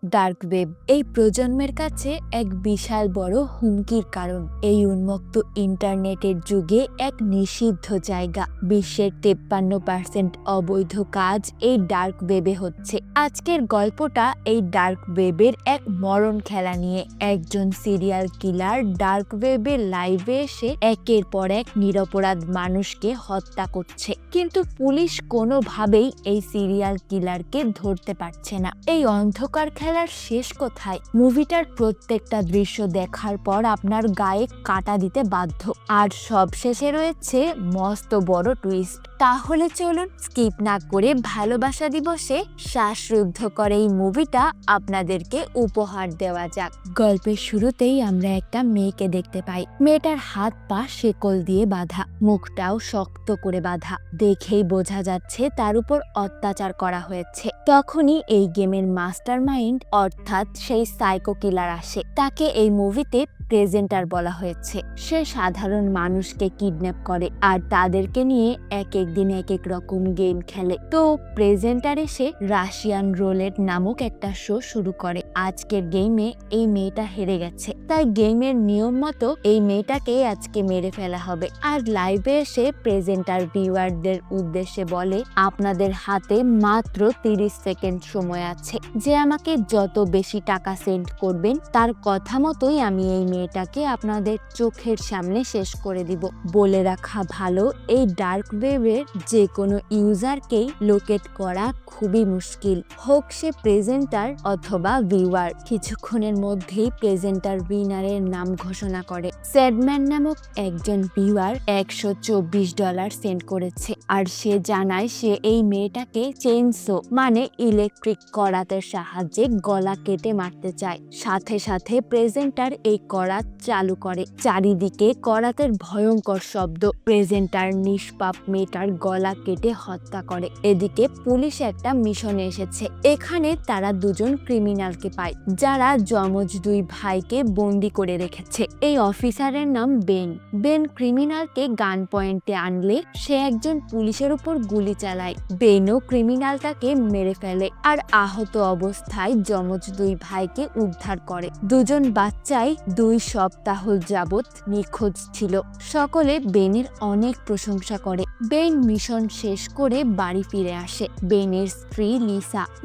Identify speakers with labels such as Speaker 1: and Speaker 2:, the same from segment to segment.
Speaker 1: Dark web এই প্রজন্মের কাছে এক বিশাল বড় হুমকির কারণ। এই উন্মুক্ত ইন্টারনেটের যুগে এক নিষিদ্ধ জায়গা। বিশ্বের 53% অবৈধ কাজ এই ডার্ক ওয়েবে হচ্ছে। আজকের গল্পটা এই ডার্ক ওয়েবের এক মরণ খেলা নিয়ে। একজন সিরিয়াল কিলার ডার্ক ওয়েবে লাইভে এসে একের পর এক নিরপরাধ মানুষকে হত্যা করছে, কিন্তু পুলিশ কোনোভাবেই এই সিরিয়াল কিলারকে ধরতে পারছে না। এই অন্ধকার খেলার শেষ কোথায়? মুভিটার প্রত্যেকটা দৃশ্য দেখার পর আপনার গায়ে কাঁটা দিতে বাধ্য। আর সব শেষে রয়েছে মস্ত বড় টুইস্ট। তাহলে চলুন স্কিপ না করে ভালোবাসা দিবসে শ্বাসরুদ্ধ করে এই মুভিটা আপনাদেরকে উপহার দেওয়া যাক। গল্পের শুরুতেই আমরা একটা মেয়েকে দেখতে পাই। মেয়েটার হাত পা শেকল দিয়ে বাঁধা, মুখটাও শক্ত করে বাঁধা। দেখেই বোঝা যাচ্ছে তার উপর অত্যাচার করা হয়েছে। তখনই এই গেমের মাস্টার মাইন্ড অর্থাৎ সেই সাইকো কিলার আসে। তাকে এই মুভিতে প্রেজেন্টার বলা হয়েছে। সে সাধারণ মানুষকে কিডন্যাপ করে আর তাদেরকে নিয়ে এক এক দিন এক এক রকম গেম খেলে। তো প্রেজেন্টার এসে রাশিয়ান রোলেট নামক একটা শো শুরু করে। আজকের গেমে এই মেয়েটা হেরে গেছে, তাই গেমের নিয়ম মতো এই মেয়েটাকে আজকে মেরে ফেলা হবে। আর লাইভে এসে প্রেজেন্টার ভিউয়ারদের উদ্দেশ্যে বলে, আপনাদের হাতে মাত্র 30 সেকেন্ড সময় আছে। যে আমাকে যত বেশি টাকা সেন্ড করবেন তার কথা মতোই আমি এই মেয়েটাকে আপনাদের চোখের সামনে শেষ করে দিব। বলে রাখা ভালো, এই ডার্ক ওয়েবের যে কোনো ইউজারকেই লোকেট করা খুবই মুশকিল, হোক সে প্রেজেন্টার অথবা ভিউয়ার। কিছুক্ষণের মধ্যেই প্রেজেন্টার উইনারের নাম ঘোষণা করে। স্যাডম্যান নামক একজন ভিউয়ার $124 সেন্ড করেছে। আর সে জানায় সে এই মেয়েটাকে চেইনসো মানে ইলেকট্রিক করাতের সাহায্যে গলা কেটে মারতে চায়। সাথে সাথে প্রেজেন্টার এই করাত চালু করে। চারিদিকে করাতের ভয়ঙ্কর শব্দ। প্রেজেন্টার নিষ্পাপ মেয়েটার গলা কেটে হত্যা করে। এদিকে পুলিশ একটা মিশনে এসেছে। এখানে তারা দুজন ক্রিমিনালকে পায় যারা যমজ দুই ভাইকে বন্দি করে রেখেছে। এই অফিসারের নাম বেন। বেন ক্রিমিনালকে গান পয়েন্টে আনলে সে একজন পুলিশের উপর গুলি চালায়। বেনও ক্রিমিনালটাকে মেরে ফেলে আর আহত অবস্থায় যমজ দুই ভাইকে উদ্ধার করে। দুজন বাচ্চাই 2 সপ্তাহ যাবৎ নিখোঁজ ছিল। সকলে বেনের অনেক প্রশংসা করে। বেন মিশন শেষ করে বাড়ি ফিরে আসে। বেনের স্ত্রী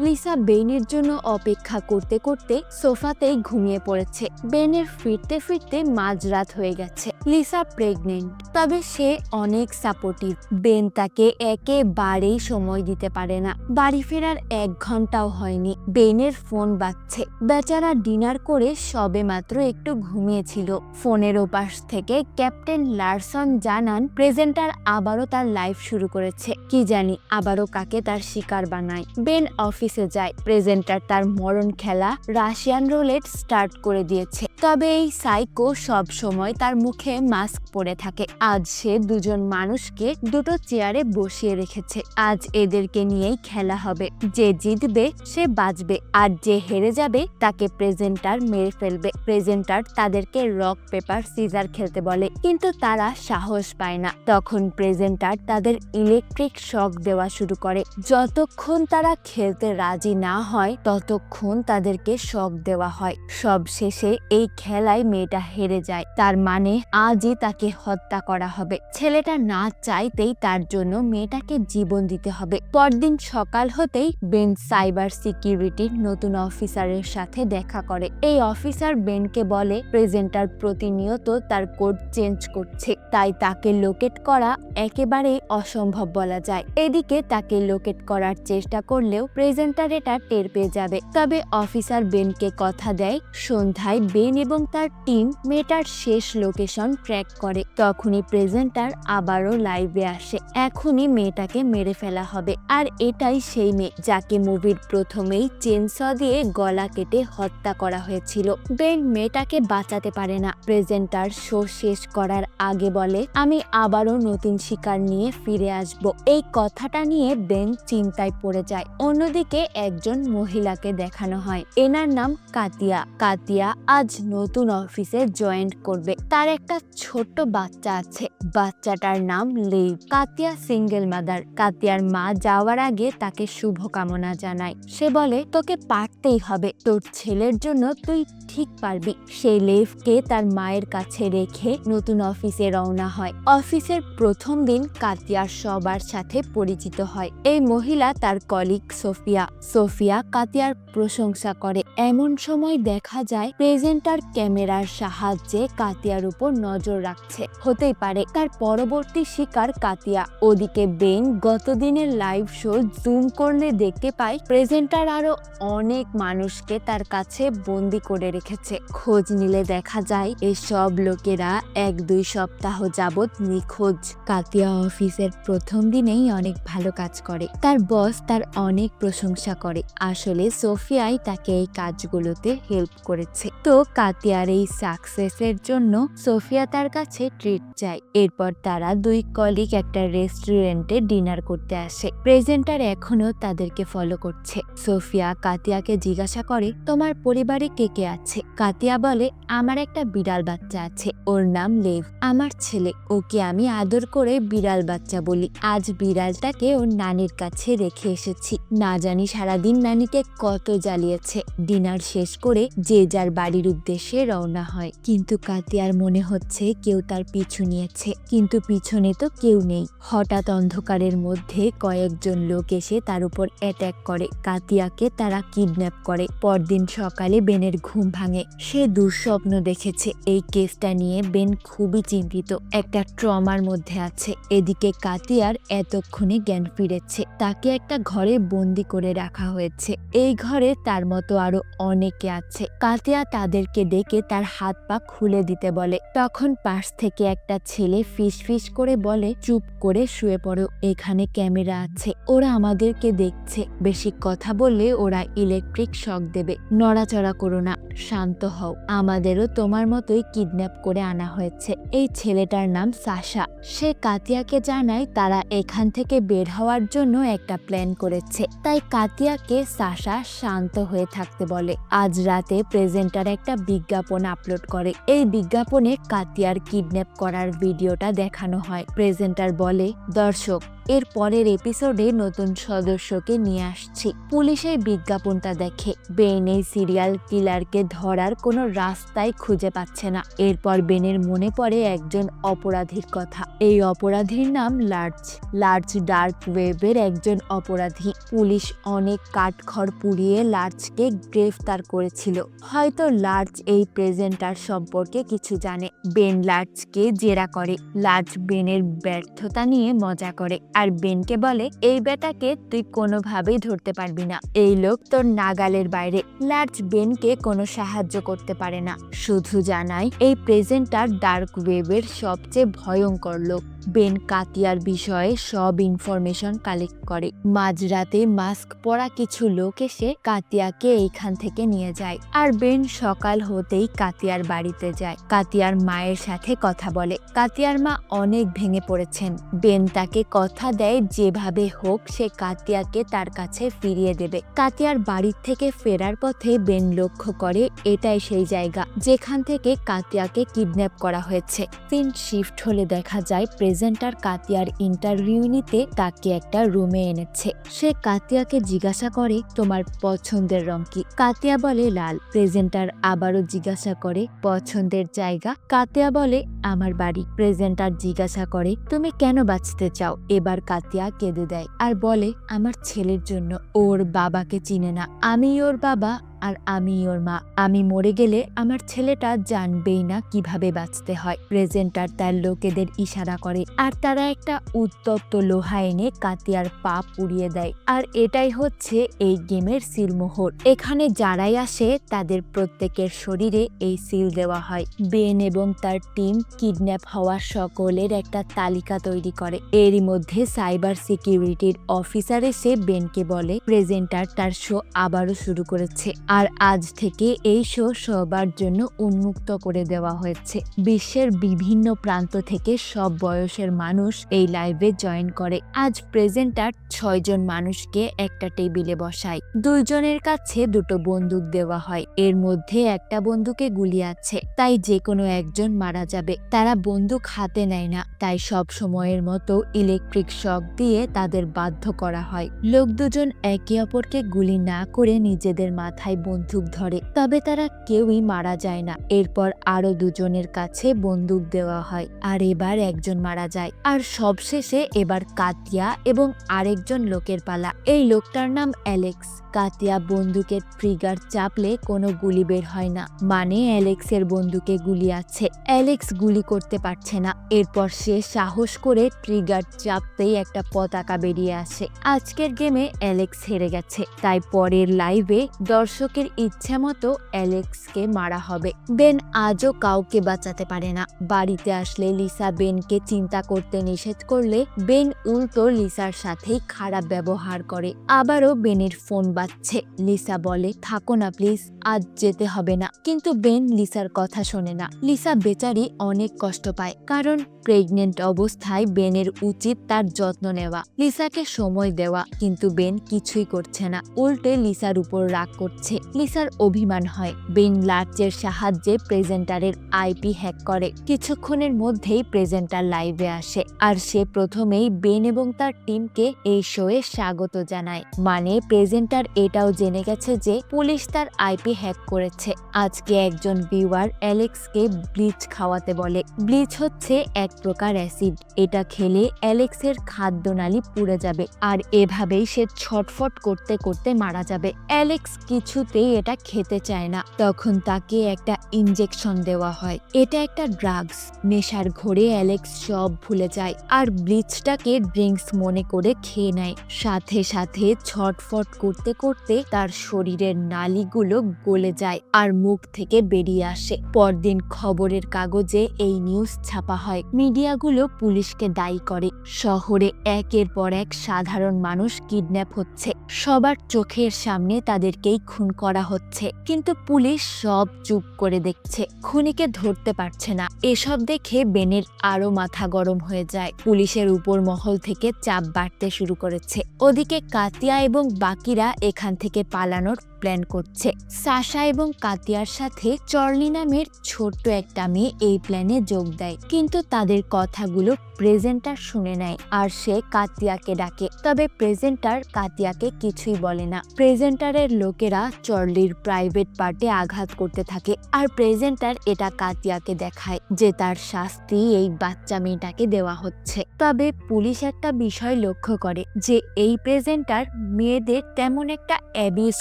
Speaker 1: লিসা বেনের জন্য অপেক্ষা করতে করতে সোফাতেই ঘুমিয়ে পড়েছে। বেনের ফিরতে ফিরতে মাঝরাত হয়ে গেছে। লিসা প্রেগনেন্ট, তবে সে অনেক সাপোর্টিভ। বেন তাকে একেবারেই সময় দিতে পারে না। বাড়ি ফেরার 1 ঘন্টাও হয়নি, বেনের ফোন বাজছে। বেচারা ডিনার করে সবে মাত্র একটু ঘুমিয়েছিল। ফোনের ওপাশ থেকে ক্যাপ্টেন লারসন জানান প্রেজেন্টার আবারও তার লাইফ শুরু করেছে। কি জানি আবারও কাকে তার শিকার বানায়। বেন অফিসে যায়। প্রেজেন্টার তার মরণ খেলা রাশিয়ান রোলেট স্টার্ট করে দিয়েছে। তবে এই সাইকো সব সময় তার মুখে মাস্ক পরে থাকে। আজ সে দুজন মানুষকে দুটো চেয়ারে বসিয়ে রেখেছে। আজ এদেরকে নিয়েই খেলা হবে। যে জিতবে সে বাঁচবে, আর যে হেরে যাবে তাকে প্রেজেন্টার মেরে ফেলবে। প্রেজেন্টার তাদেরকে রক পেপার সিজার খেলতে বলে, কিন্তু তারা সাহস পায় না। তখন প্রেজেন্টার তাদের ইলেকট্রিক শক দেওয়া শুরু করে। যতক্ষণ তারা খেলতে রাজি না হয় ততক্ষণ তাদেরকে শক দেওয়া হয়। সব শেষে এই খেলায় মেয়েটা হেরে যায়। তার মানে আজই তাকে হত্যা করা হবে। ছেলেটা না চাইতেই তার জন্য মেয়েটাকে জীবন দিতে হবে। পরদিন সকাল হতেই বেন সাইবার সিকিউরিটির নতুন অফিসারের সাথে দেখা করে। এই অফিসার বেনকে বলে প্রেজেন্টার প্রতিনিয়ত তার কোড চেঞ্জ করছে, তাই তাকে লোকেট করা একেবারেই অসম্ভব বলা যায়। এদিকে তাকে লোকেট করার চেষ্টা করলেও প্রেজেন্টার এটা টের পেয়ে যাবে। তবে অফিসার বেনকে কথা দেয় সন্ধ্যায় বেন এবং তার টিম মেয়েটার শেষ লোকেশন ট্র্যাক করে। তখনই প্রেজেন্টার আবারও লাইভে আসে। এখনই মেয়েটাকে মেরে ফেলা হবে। আর এটাই সেই মেয়ে যাকে মুভির প্রথমেই চেনস দিয়ে গলা কেটে হত্যা করা হয়েছিল। বেন মেয়েটাকে বাঁচাতে পারে না। প্রেজেন্টার শো শেষ করার আগে বলে, আমি আবারও নতুন শিকার নিয়ে ফিরে আসব। এই কথাটা নিয়ে বেন চিন্তায় পড়ে যায়। অন্যদিকে একজন মহিলাকে দেখানো হয়। এনার নাম কাতিয়া। কাতিয়া আজ নতুন অফিসে জয়েন করবে। তার একটা ছোট্ট বাচ্চা আছে, বাচ্চাটার নাম লেইভ। কাতিয়া সিঙ্গেল মাদার। কাতিয়ার মা যাওয়ার আগে তাকে শুভকামনা জানায়। সে বলে, তোকে পারতেই হবে, তোর ছেলের জন্য তুই ঠিক পারবি। সে লেইভকে তার মায়ের কাছে রেখে নতুন অফিসে রওনা হয়। অফিসের প্রথম দিন কাতিয়ার সবার সাথে পরিচিত হয়। এই মহিলা তার কলিগ সোফিয়া। সোফিয়া কাতিয়ার প্রশংসা করে। এমন সময় দেখা যায় প্রেজেন্টার ক্যামেরার সাহায্যে কাতিয়ার উপর নজর রাখছে। হতেই পারে তার পরবর্তী শিকার কাতিয়া। ওদিকে বেন গতদিনের লাইভ শো জুম করলে দেখতে পায় প্রেজেন্টার আরো অনেক মানুষকে তার কাছে বন্দি করে রেখেছে। খোঁজ নিলে দেখা যায় এসব লোকেরা 1-2 সপ্তাহ যাবৎ নিখোঁজ। কাতিয়া অফিসের প্রথম দিনেই অনেক ভালো কাজ করে। তার বস তার অনেক প্রশংসা করে। আসলে সোফিয়াই তাকে এই কাজগুলোতে হেল্প করেছে। তো কাতিয়ার এই সাকসেসের জন্য সোফিয়া তার কাছে ট্রিট চায়। এরপর তারা 2 কলিগ একটা রেস্টুরেন্টে ডিনার করতে আসে। প্রেজেন্টার এখনো তাদেরকে ফলো করছে। সোফিয়া কাতিয়াকে জিজ্ঞাসা করে, তোমার পরিবারে কে কে আছে? কাতিয়া বলে, আমার একটা বিড়াল বাচ্চা আছে, ওর নাম লেভ, আমার ছেলে, ওকে আমি আদর করে বিড়াল বাচ্চা বলি। আজ বিড়ালটাকে ওর নানির কাছে রেখে এসেছি। না জানি সারাদিন নানিকে কত জ্বালিয়েছে। ডিনার শেষ করে যে যার বাড়ির উদ্দেশ্যে রওনা হয়। কিন্তু কাতিয়ার মনে হচ্ছে কেউ তার পিছু নিয়েছে, কিন্তু পিছনে তো কেউ নেই। হঠাৎ অন্ধকারের মধ্যে কয়েকজন লোক এসে তার উপর অ্যাটাক করে। কাতিয়াকে তারা কিডন্যাপ করে। পরদিন সকালে বেনের ঘুম ভাঙে। সে দুঃস্বপ্ন দেখেছে। এই কেসটা নিয়ে বেন খুবই চিন্তিত, একটা ট্রমার মধ্যে আছে। এদিকে কাতিয়ার এতক্ষণে জ্ঞান ফিরেছে। তাকে একটা ঘরে বন্দি করে রাখা হয়েছে। এই ঘরে তার মতো আরো অনেকে আছে। কাতিয়া তাদেরকে ডেকে তার হাত পা খুলে দিতে বলে। তখন পাশ থেকে একটা ছেলে ফিস ফিস করে বলে, চুপ করে শুয়ে পড়ো, এখানে ক্যামেরা আছে, ওরা আমাদেরকে দেখছে। বেশি কথা বললে ওরা ইলেকট্রিক শক দেবে। নড়াচড়া করো না, শান্ত হও, আমাদেরও তোমার মতোই কিডন্যাপ করে আনা হয়েছে। এই ছেলেটার নাম সাশা। সে কাতিয়াকে জানায় তারা এখান থেকে বের হওয়ার জন্য একটা প্ল্যান করেছে। তাই কাতিয়াকে সাশা শান্ত হয়ে থাকতে বলে। আজ রাতে প্রেজেন্টার একটা বিজ্ঞাপন আপলোড করে। এই বিজ্ঞাপনে কাতিয়ার কিডন্যাপ করার ভিডিওটা দেখানো হয়। প্রেজেন্টার বলে, দর্শক, এর পরের এপিসোডে নতুন সদস্যকে নিয়ে আসছি। পুলিশ এই বিজ্ঞাপনটা দেখে। বেন এই সিরিয়াল কিলারকে ধরার কোনো রাস্তাই খুঁজে পাচ্ছে না। এরপর বেনের মনে পড়ে একজন অপরাধীর কথা। এই অপরাধীর নাম লার্জ। লার্জ ডার্ক ওয়েবের একজন অপরাধী। পুলিশ অনেক কাঠখড় পুড়িয়ে লার্জকে গ্রেফতার করেছিল। হয়তো লার্জ এই প্রেজেন্টার সম্পর্কে কিছু জানে। বেন লার্জকে জেরা করে। লার্জ বেনের ব্যর্থতা নিয়ে মজা করে আর বেনকে বলে, এই বেটাকে তুই কোনোভাবেই ধরতে পারবি না, এই লোক তোর নাগালের বাইরে। লার্জ বেনকে কোনো সাহায্য করতে পারে না, শুধু জানায় এই প্রেজেন্টার ডার্ক ওয়েবের সবচেয়ে ভয়ঙ্কর লোক। বেন কাতিয়ার বিষয়ে সব ইনফরমেশন কালেক্ট করে। মাঝরাতে মাস্ক পরা কিছু লোক এসে কাতিয়াকে এইখান থেকে নিয়ে যায়। আর বেন সকাল হতেই কাতিয়ার বাড়িতে যায়। কাতিয়ার মায়ের সাথে কথা বলে। কাতিয়ার মা অনেক ভেঙে পড়েছেন। বেন তাকে কথা দেয় যেভাবে হোক সে কাতিয়াকে তার কাছে ফিরিয়ে দেবে। কাতিয়ার বাড়ির থেকে ফেরার পথে বেন লক্ষ্য করে এটাই সেই জায়গা যেখান থেকে কাতিয়াকে কিডন্যাপ করা হয়েছে। সিন শিফট হলে দেখা যায় প্রেজেন্টার কাতিয়ার ইন্টারভিউ নিতে তাকে একটা রুমে এনেছে। সে কাতিয়াকে জিজ্ঞাসা করে, তোমার পছন্দের রং কি? কাতিয়া বলে লাল। প্রেজেন্টার আবারও জিজ্ঞাসা করে, পছন্দের জায়গা? কাতিয়া বলে, আমার বাড়ি। প্রেজেন্টার জিজ্ঞাসা করে, তুমি কেন বাঁচতে চাও? এবার কাতিয়া কেঁদে দেয় আর বলে, আমার ছেলের জন্য। ওর বাবাকে চিনে না, আমি ওর বাবা আর আমি ওর মা। আমি মরে গেলে আমার ছেলেটা জানবেই না কিভাবে বাঁচতে হয়। প্রেজেন্টার তার লোকেদের ইশারা করে আর তারা একটা উত্তপ্ত লোহা এনে কাতিয়ার পা পুড়িয়ে দেয়। আর এটাই হচ্ছে এই গেমের সিলমোহর। এখানে যারাই আসে তাদের প্রত্যেকের শরীরে এই সিল দেওয়া হয়। বেন এবং তার টিম কিডন্যাপ হওয়া সকলের একটা তালিকা তৈরি করে। এরই মধ্যে সাইবার সিকিউরিটির অফিসার এসে বেনকে বলে প্রেজেন্টার তার শো আবারও শুরু করেছে। আর আজ থেকে এই শো সবার জন্য উন্মুক্ত করে দেওয়া হয়েছে। বিশ্বের বিভিন্ন প্রান্ত থেকে সব বয়সের মানুষ এই লাইভে জয়েন করে। আজ প্রেজেন্টার 6 জন মানুষকে একটা টেবিলে বসায়। 2 জনের কাছে 2টো বন্দুক দেওয়া হয়। এর মধ্যে একটা বন্দুকে গুলি আছে, তাই যে কোনো একজন মারা যাবে। তারা বন্দুক হাতে নেয় না, তাই সব সময়ের মতো ইলেকট্রিক শক দিয়ে তাদের বাধ্য করা হয়। লোক 2 জন একে অপরকে গুলি না করে নিজেদের মাথায় বন্দুক ধরে, তবে তারা কেউই মারা যায় না। এরপর আরো 2 জনের কাছে বন্দুক দেওয়া হয়, আর এবার একজন মারা যায়। আর সবশেষে এবার কাতিয়া এবং আরেকজন লোকের পালা। এই লোকটার নাম অ্যালেক্স। কাতিয়া বন্দুকের ট্রিগার চাপলে কোনো গুলি বের হয় না, মানে অ্যালেক্সের বন্দুকে গুলি আছে। অ্যালেক্স গুলি করতে পারছে না। এরপর সে সাহস করে ট্রিগার চাপতেই একটা পতাকা বেরিয়ে আসে। আজকের গেমে অ্যালেক্স হেরে গেছে, তাই পরের লাইভে দর্শকের ইচ্ছা মতো অ্যালেক্সকে মারা হবে। বেন আজও কাউকে বাঁচাতে পারে না। বাড়িতে আসলে লিসা বেনকে চিন্তা করতে নিষেধ করলে বেন উল্টো লিসার সাথেই খারাপ ব্যবহার করে। আবারও বেনের ফোন বাজছে। লিসা বলে, থাকো না প্লিজ, আজ যেতে হবে না। কিন্তু বেন লিসার কথা শোনে না। লিসা বেচারি অনেক কষ্ট পায়, কারণ প্রেগনেন্ট অবস্থায় বেনের উচিত তার যত্ন নেওয়া, লিসাকে সময় দেওয়া, কিন্তু বেন কিছুই করছে না। উল্টে লিসার উপর রাগ করছে। লিসার অভিমান হয়। বেন লার্চের সাহায্যে প্রেজেন্টারের আইপি হ্যাক করে। কিছুক্ষণের মধ্যেই প্রেজেন্টার লাইভে আসে, আর সে প্রথমেই বেন এবং তার টিমকে এই শোয়ে স্বাগত জানায়। মানে প্রেজেন্টার এটাও জেনে গেছে যে পুলিশ তার আইপি হ্যাক করেছে। আজকে একজন ভিউয়ার অ্যালেক্সকে ব্লিচ খাওয়াতে বলে। ব্লিচ হচ্ছে এক প্রকার অ্যাসিড। এটা খেলে অ্যালেক্সের খাদ্যনালী পুড়ে যাবে, আর এভাবেই সে ছটফট করতে করতে মারা যাবে। অ্যালেক্স কিছুতেই এটা খেতে চায় না। তখন তাকে একটা ইনজেকশন দেওয়া হয়। এটা একটা ড্রাগস। নেশার ঘোরে অ্যালেক্স সব ভুলে যায়, আর ব্লিচটাকে ড্রিঙ্কস মনে করে খেয়ে নেয়। সাথে সাথে ছটফট করতে করতে তার শরীরের নালীগুলো গলে যায় আর মুখ থেকে বেরিয়ে আসে। পরদিন খবরের কাগজে এই নিউজ ছাপা হয়। মিডিয়াগুলো পুলিশকে দায়ী করে। শহরে একের পর এক সাধারণ মানুষ কিডন্যাপ হচ্ছে। সবার চোখের সামনে তাদেরকেই খুন করা হচ্ছে, কিন্তু পুলিশ সব চুপ করে দেখছে। খুনিকে ধরতে পারছে না। এসব দেখে বেনের আরো মাথা গরম হয়ে যায়। পুলিশের উপর মহল থেকে চাপ বাড়তে শুরু করেছে। ওদিকে কাতিয়া এবং বাকিরা এখান থেকে পালানোর প্ল্যান করছে। সাশা এবং কাতিয়ার সাথে চর্লি নামের ছোট্ট একটা মেয়ে এই প্ল্যানে যোগ দেয়, কিন্তু তাদের কথাগুলো প্রেজেন্টার শুনে নেয়, আর সে কাতিয়াকে ডাকে। তবে প্রেজেন্টার কাতিয়াকে কিছুই বলে না। প্রেজেন্টারের লোকেরা চর্লির প্রাইভেট পার্টে আঘাত করতে থাকে, আর প্রেজেন্টার এটা কাতিয়াকে দেখায় যে তার শাস্তি এই বাচ্চা মেয়েটাকে দেওয়া হচ্ছে। তবে পুলিশ একটা বিষয় লক্ষ্য করে যে এই প্রেজেন্টার মেয়েদের তেমন একটা অ্যাবিউজ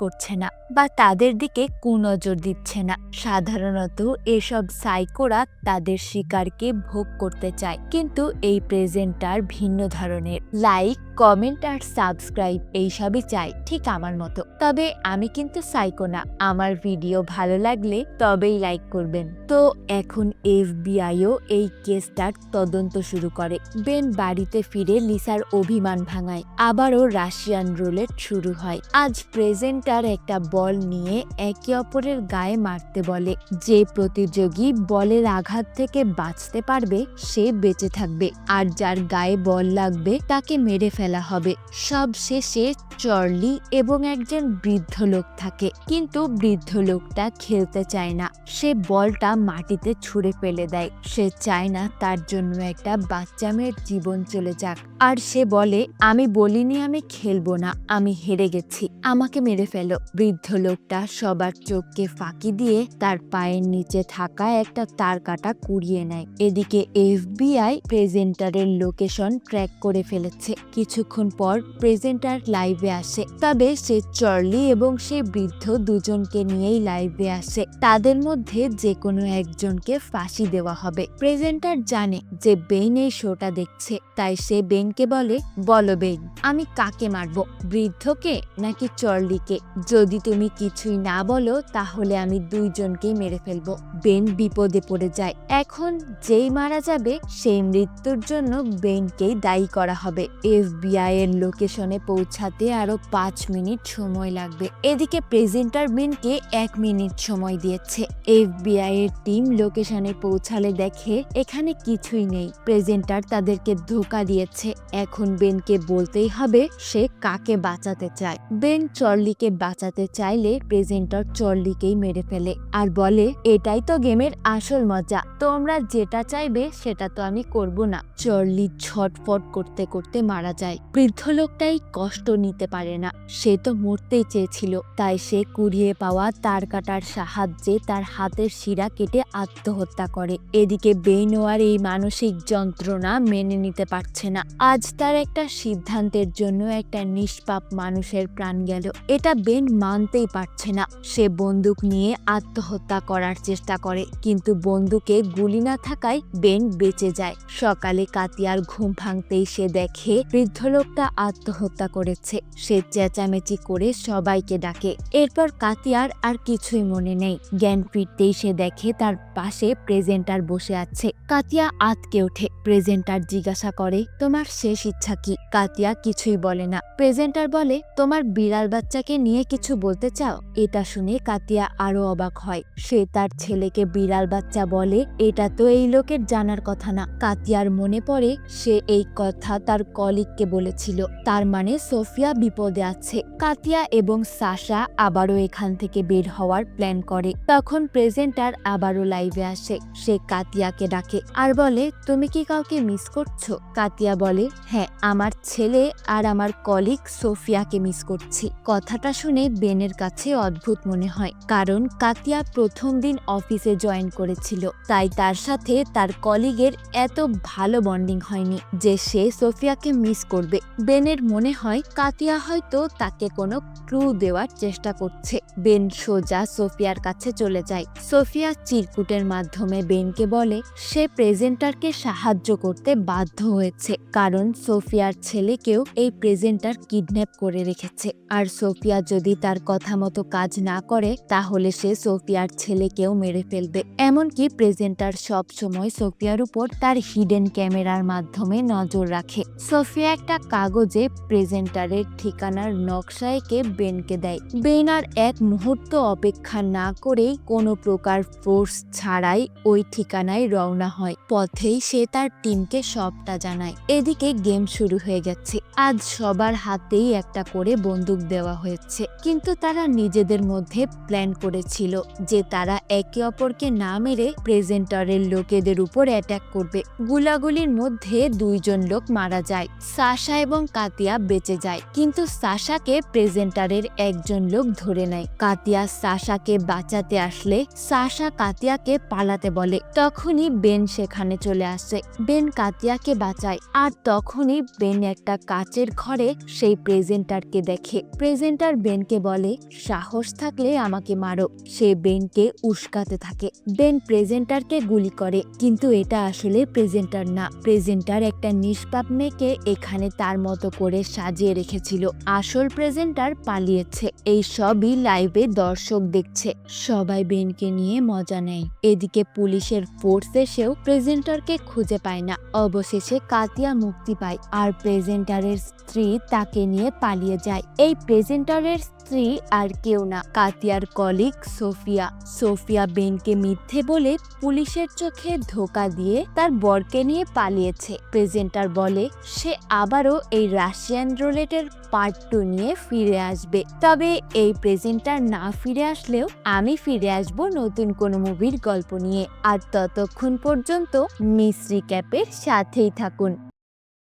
Speaker 1: করছে না, বা তাদের দিকে কুনজর দিচ্ছে না। সাধারণত এসব সাইকোরা তাদের শিকারকে ভোগ করতে চায়, কিন্তু এই প্রেজেন্টার ভিন্ন ধরনের। লাইক, কমেন্ট আর সাবস্ক্রাইব এইসবই চাই, ঠিক আমার মতো। তবে আমি কিন্তু সাইকো না। আমার ভিডিও ভালো লাগলে তবেই লাইক করবেন। তো এখন এফবিআইও এই কেসটার তদন্ত শুরু করে। বেন বাড়িতে ফিরে লিসার অভিমান ভাঙায়। আবারও রাশিয়ান রুলেট শুরু হয়। আজ প্রেজেন্টার একটা বল নিয়ে একে অপরের গায়ে মারতে বলে। যে প্রতিযোগী বলের আঘাত থেকে বাঁচতে পারবে সে বেঁচে থাকবে, আর যার গায়ে বল লাগবে তাকে মেরে ফেলা হবে। সব শেষে চর্লি এবং একজন বৃদ্ধ লোক থাকে, কিন্তু বৃদ্ধ লোকটা খেলতে চায় না। সে বলটা মাটিতে ছুঁড়ে ফেলে দেয়। সে চায় না তার জন্য একটা বাচ্চা মেয়ের জীবন চলে যাক। আর সে বলে, আমি বলিনি আমি খেলবো না, আমি হেরে গেছি, আমাকে মেরে ফেলো। বৃদ্ধ লোকটা সবার চোখকে ফাঁকি দিয়ে তার পায়ের নিচে থাকা একটা তার কাটা কুড়িয়ে নেয়। এদিকে এফবিআই প্রেজেন্টারের লোকেশন ট্র্যাক করে ফেলেছে। কিছুক্ষণ পর প্রেজেন্টার লাইভে আসে। তবে সে চর্লি এবং সে বৃদ্ধ দুজনকে নিয়েই লাইভে আসে। তাদের মধ্যে যে কোনো একজনকে ফাঁসি দেওয়া হবে। প্রেজেন্টার জানে যে বেন এই শোটা দেখছে, তাই সে বেনকে বলে, বলো বেন, আমি কাকে মারবো, বৃদ্ধকে নাকি চর্লিকে? যদি তুমি তুমি কিছুই না বলো তাহলে আমি দুইজনকেই মেরে ফেলবো। বেন বিপদে পড়ে যায়। এখন যেই মারা যাবে সেই মৃত্যুর জন্য বেনকেই দায়ী করা হবে। FBI এর লোকেশনে পৌঁছাতে আরো 5 মিনিট সময় লাগবে। এদিকে প্রেজেন্টার বেনকে 1 মিনিট সময় দিয়েছে। FBI এর টিম লোকেশনে পৌঁছালে দেখে এখানে কিছুই নেই। প্রেজেন্টার তাদেরকে ধোঁকা দিয়েছে। এখন বেনকে বলতেই হবে সে কাকে বাঁচাতে চায়। বেন চার্লিকে বাঁচাতে চাইলে প্রেজেন্টার চার্লিকেই মেরে ফেলে আর বলে, এটাই তো গেমের আসল মজা, তোমরা যেটা চাইবে সেটা তো আমি করব না। চার্লি ছটফট করতে করতে মারা যায়। বৃদ্ধ লোকটাই কষ্ট নিতে পারে না, সে তো মরতেই চেয়েছিল, তাই সে কুড়িয়ে পাওয়া তার কাটার সাহায্যে তার হাতের শিরা কেটে আত্মহত্যা করে। এদিকে বেনও আর এই মানসিক যন্ত্রণা মেনে নিতে পারছে না। আজ তার একটা সিদ্ধান্তের জন্য একটা নিষ্পাপ মানুষের প্রাণ গেল, এটা বেন মানতেই পারছে না। সে বন্দুক নিয়ে আত্মহত্যা করার চেষ্টা করে, কিন্তু বন্দুকে গুলি না থাকায় বেন বেঁচে যায়। সকালে কাতিয়ার ঘুম ভাঙতেই সে দেখে বৃদ্ধ লোকটা আত্মহত্যা করেছে। সে চেঁচামেচি করে সবাইকে ডাকে। এরপর কাতিয়ার আর কিছুই মনে নেই। জ্ঞান ফিরতেই সে দেখে তার পাশে প্রেজেন্টার বসে আছে। কাতিয়া আঁতকে ওঠে। প্রেজেন্টার জিজ্ঞাসা করে, তোমার শেষ ইচ্ছা কি? কাতিয়া কিছুই বলে না। প্রেজেন্টার বলে, তোমার বিড়াল বাচ্চাকে নিয়ে কিছু বলতে চাও? এটা শুনে কাতিয়া আরো অবাক হয়। সে তার ছেলেকে বিড়াল বাচ্চা বলে, এটা তো এই লোকের জানার কথা না। কাতিয়ার মনে পড়ে সে এই কথা তার কলিগকে বলেছিল, তার মানে সোফিয়া বিপদে আছে। কাতিয়া এবং সাশা আবারও এখান থেকে বের হওয়ার প্ল্যান করে। তখন প্রেজেন্টার আবারও লাইভে আসে। সে কাতিয়াকে ডাকে আর বলে, তুমি কি কাউকে মিস করছো? কাতিয়া বলে, হ্যাঁ, আমার ছেলে আর আমার কলিগ সোফিয়াকে মিস করছি। কথাটা শুনে বেনের কাছে অদ্ভুত মনে হয়, কারণ কাতিয়া প্রথম দিন অফিসে জয়েন করেছিল, তাই তার সাথে তার কলিগের এত ভালো বন্ডিং হয়নি যে সে সোফিয়াকে মিস করবে। বেনের মনে হয় কাতিয়া হয়তো তাকে কোনো ক্লু দেওয়ার চেষ্টা করছে। বেন সোজা সোফিয়ার কাছে চলে যায়। সোফিয়া চিরকুটের মাধ্যমে বেনকে বলে সে প্রেজেন্টারকে সাহায্য করতে বাধ্য হয়েছে, কারণ সোফিয়ার ছেলেকেও এই প্রেজেন্টার কিডন্যাপ করে রেখেছে। আর সোফিয়া যদি তার কথা মতো কাজ না করে তাহলে সে সোফিয়ার ছেলেকেও মেরে ফেলবে। এমনকি প্রেজেন্টার সব সময় সোফিয়ার উপর তার হিডেন ক্যামেরার মাধ্যমে নজর রাখে। সোফিয়া একটা কাগজে প্রেজেন্টারের ঠিকানার নকশা এঁকে বেনকে দেয়। বেন আর এক মুহূর্ত অপেক্ষা না করেই কোনো প্রকার ফোর্স ছাড়াই ওই ঠিকানায় রওনা হয়। পথেই সে তার টিমকে সবটা জানায়। এদিকে গেম শুরু হয়ে গেছে। আজ সবার হাতেই একটা করে বন্দুক দেওয়া হয়েছে, কিন্তু তারা নিজেদের মধ্যে প্ল্যান করেছিল যে তারা একে অপরকে না মেরে প্রেজেন্টারের লোকেদের উপর অ্যাটাক করবে। গুলাগুলির মধ্যে 2 জন লোক মারা যায়। সাশা এবং কাতিয়া বেঁচে যায়, কিন্তু সাশাকে প্রেজেন্টারের একজন লোক ধরে নেয়। কাতিয়া সাশাকে বাঁচাতে আসলে সাশা কাতিয়াকে পালাতে বলে। তখনই বেন সেখানে চলে আসে। বেন কাতিয়াকে বাঁচায়, আর তখনই বেন একটা কাচের ঘরে সেই প্রেজেন্টারকে দেখে। প্রেজেন্টার বেনকে বলে, সাহস থাকলে আমাকে মারো। সে বেনকে উস্কাতে থাকে। বেন প্রেজেন্টারকে গুলি করে, কিন্তু এটা আসলে প্রেজেন্টার না। প্রেজেন্টার একটা নিষ্পাপ মেয়েকে এখানে তার মতো করে সাজিয়ে রেখেছিল। আসল প্রেজেন্টার পালিয়েছে। এই সবই লাইভে দর্শক দেখছে। সবাই বেনকে নিয়ে মজা নেয়। এদিকে পুলিশের ফোর্স এসেও প্রেজেন্টারকে খুঁজে পায় না। অবশেষে কাতিয়া মুক্তি পায়, আর প্রেজেন্টারের স্ত্রী তাকে নিয়ে পালিয়ে যায়। এই প্রেজেন্টারের স্ত্রী আর কেউ না, কাতিয়ার কলিগ সোফিয়া। সোফিয়া বেনকে মিথ্যে বলে পুলিশের চোখে ধোকা দিয়ে তার বরকে নিয়ে পালিয়েছে। প্রেজেন্টার বলে সে আবারও এই রাশিয়ান রুলেটের পার্ট 2 নিয়ে ফিরে আসবে। তবে এই প্রেজেন্টার না ফিরে আসলেও আমি ফিরে আসব নতুন কোনো মুভির গল্প নিয়ে। আর ততক্ষণ পর্যন্ত মিস রিক্যাপের সাথেই থাকুন।